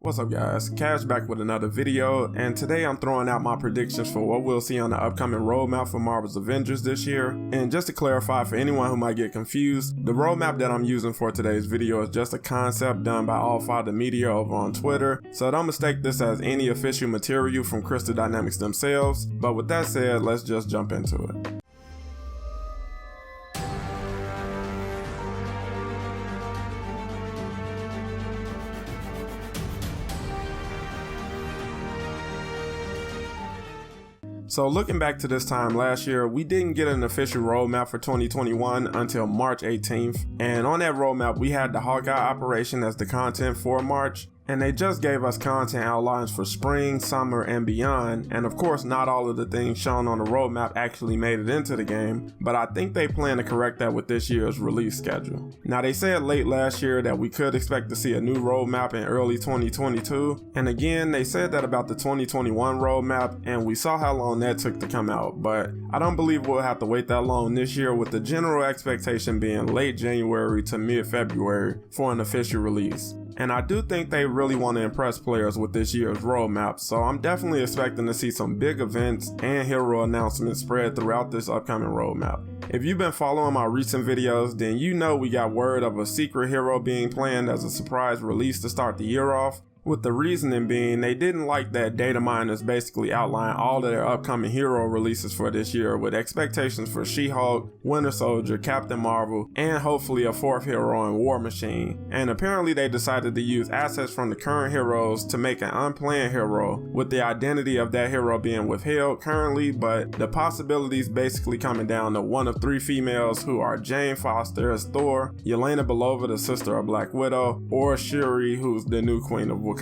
What's up guys, Cash back with another video, and today I'm throwing out my predictions for what we'll see on the upcoming roadmap for Marvel's Avengers this year. And just to clarify for anyone who might get confused, the roadmap that I'm using for today's video is just a concept done by All the Media over on Twitter, so don't mistake this as any official material from Crystal Dynamics themselves. But with that said, let's just jump into it. So looking back to this time last year, we didn't get an official roadmap for 2021 until March 18th, and on that roadmap we had the Hawkeye operation as the content for March. And they just gave us content outlines for spring, summer, and beyond, and of course not all of the things shown on the roadmap actually made it into the game, but I think they plan to correct that with this year's release schedule. Now they said late last year that we could expect to see a new roadmap in early 2022, and again they said that about the 2021 roadmap, and we saw how long that took to come out, but I don't believe we'll have to wait that long this year, with the general expectation being late January to mid-February for an official release. And I do think they really want to impress players with this year's roadmap, so I'm definitely expecting to see some big events and hero announcements spread throughout this upcoming roadmap. If you've been following my recent videos, then you know we got word of a secret hero being planned as a surprise release to start the year off, with the reasoning being they didn't like that data miners basically outline all of their upcoming hero releases for this year, with expectations for SheHulk, Winter Soldier, Captain Marvel, and hopefully a fourth hero in War Machine. And apparently they decided to use assets from the current heroes to make an unplanned hero, with the identity of that hero being withheld currently, but the possibilities basically coming down to one of three females, who are Jane Foster as Thor, Yelena Belova, the sister of Black Widow, or Shuri, who's the new queen of Wakanda.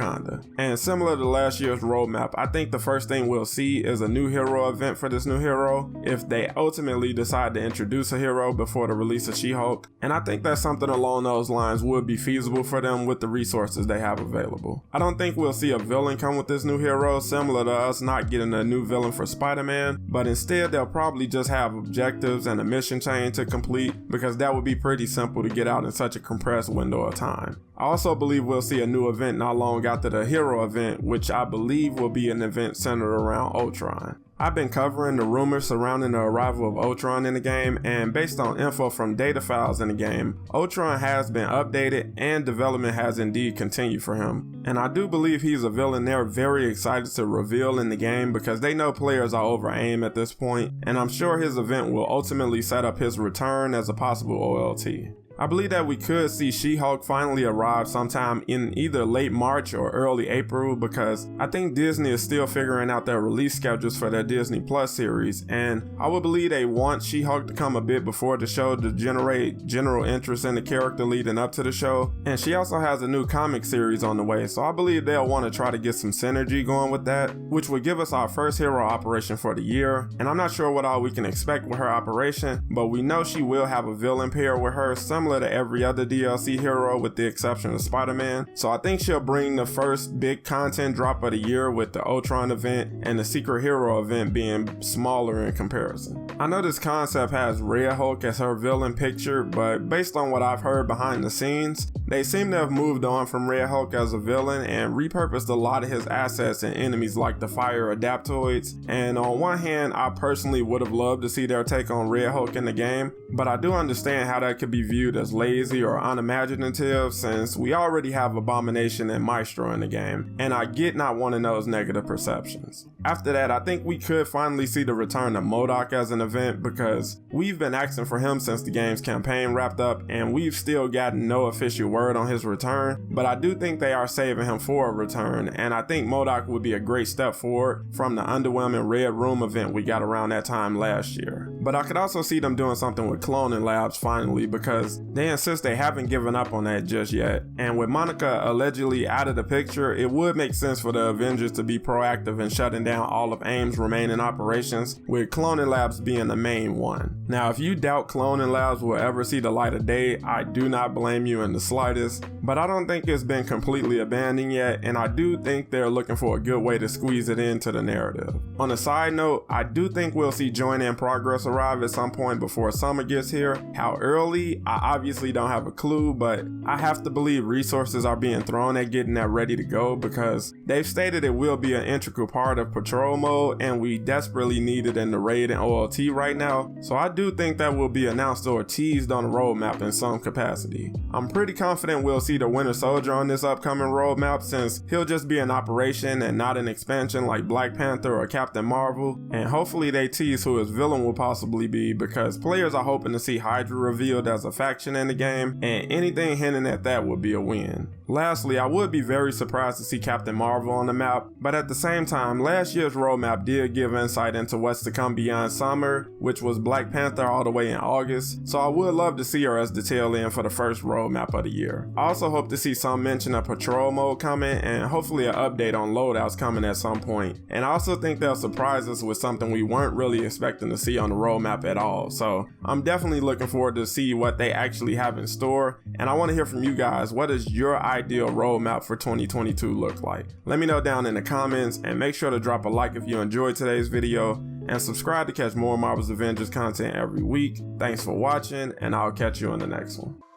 And similar to last year's roadmap, I think the first thing we'll see is a new hero event for this new hero, if they ultimately decide to introduce a hero before the release of She-Hulk. And I think that something along those lines would be feasible for them with the resources they have available. I don't think we'll see a villain come with this new hero, similar to us not getting a new villain for Spider-Man, but instead they'll probably just have objectives and a mission chain to complete, because that would be pretty simple to get out in such a compressed window of time. I also believe we'll see a new event not long after the hero event, which I believe will be an event centered around Ultron. I've been covering the rumors surrounding the arrival of Ultron in the game, and based on info from data files in the game, Ultron has been updated and development has indeed continued for him. And I do believe he's a villain they're very excited to reveal in the game, because they know players are over aim at this point, and I'm sure his event will ultimately set up his return as a possible OLT. I believe that we could see She-Hulk finally arrive sometime in either late March or early April, because I think Disney is still figuring out their release schedules for their Disney Plus series, and I would believe they want She-Hulk to come a bit before the show to generate general interest in the character leading up to the show. And she also has a new comic series on the way, so I believe they'll want to try to get some synergy going with that, which would give us our first hero operation for the year. And I'm not sure what all we can expect with her operation, but we know she will have a villain pair with her, similar to every other DLC hero with the exception of Spider-Man. So I think she'll bring the first big content drop of the year, with the Ultron event and the secret hero event being smaller in comparison. I know this concept has SheHulk as her villain picture, but based on what I've heard behind the scenes, they seem to have moved on from SheHulk as a villain and repurposed a lot of his assets and enemies like the fire adaptoids. And on one hand, I personally would have loved to see their take on SheHulk in the game, but I do understand how that could be viewed as lazy or unimaginative, since we already have Abomination and Maestro in the game, and I get not wanting those negative perceptions. After that, I think we could finally see the return of MODOK as an event, because we've been asking for him since the game's campaign wrapped up, and we've still gotten no official word on his return, but I do think they are saving him for a return, and I think MODOK would be a great step forward from the underwhelming Red Room event we got around that time last year. But I could also see them doing something with cloning labs finally, because they insist they haven't given up on that just yet, and with Monica allegedly out of the picture, it would make sense for the Avengers to be proactive in shutting down down all of AIM's remaining operations, with cloning labs being the main one. Now, if you doubt cloning labs will ever see the light of day, I do not blame you in the slightest, but I don't think it's been completely abandoned yet, and I do think they're looking for a good way to squeeze it into the narrative. On a side note, I do think we'll see Join in Progress arrive at some point before summer gets here. How early, I obviously don't have a clue, but I have to believe resources are being thrown at getting that ready to go, because they've stated it will be an integral part of patrol mode, and we desperately need it in the raid and OLT right now, so I do think that will be announced or teased on the roadmap in some capacity. I'm pretty confident we'll see the Winter Soldier on this upcoming roadmap, since he'll just be an operation and not an expansion like Black Panther or Captain Marvel, and hopefully they tease who his villain will possibly be, because players are hoping to see Hydra revealed as a faction in the game, and anything hinting at that would be a win. Lastly, I would be very surprised to see Captain Marvel on the map, but at the same time, last year's roadmap did give insight into what's to come beyond summer, which was Black Panther all the way in August, so I would love to see her as the tail end for the first roadmap of the year. I also hope to see some mention of patrol mode coming, and hopefully an update on loadouts coming at some point. And I also think they'll surprise us with something we weren't really expecting to see on the roadmap at all, so I'm definitely looking forward to see what they actually have in store, and I want to hear from you guys. What does your ideal roadmap for 2022 look like? Let me know down in the comments, and make sure to drop a like if you enjoyed today's video, and subscribe to catch more Marvel's Avengers content every week. Thanks for watching, and I'll catch you in the next one.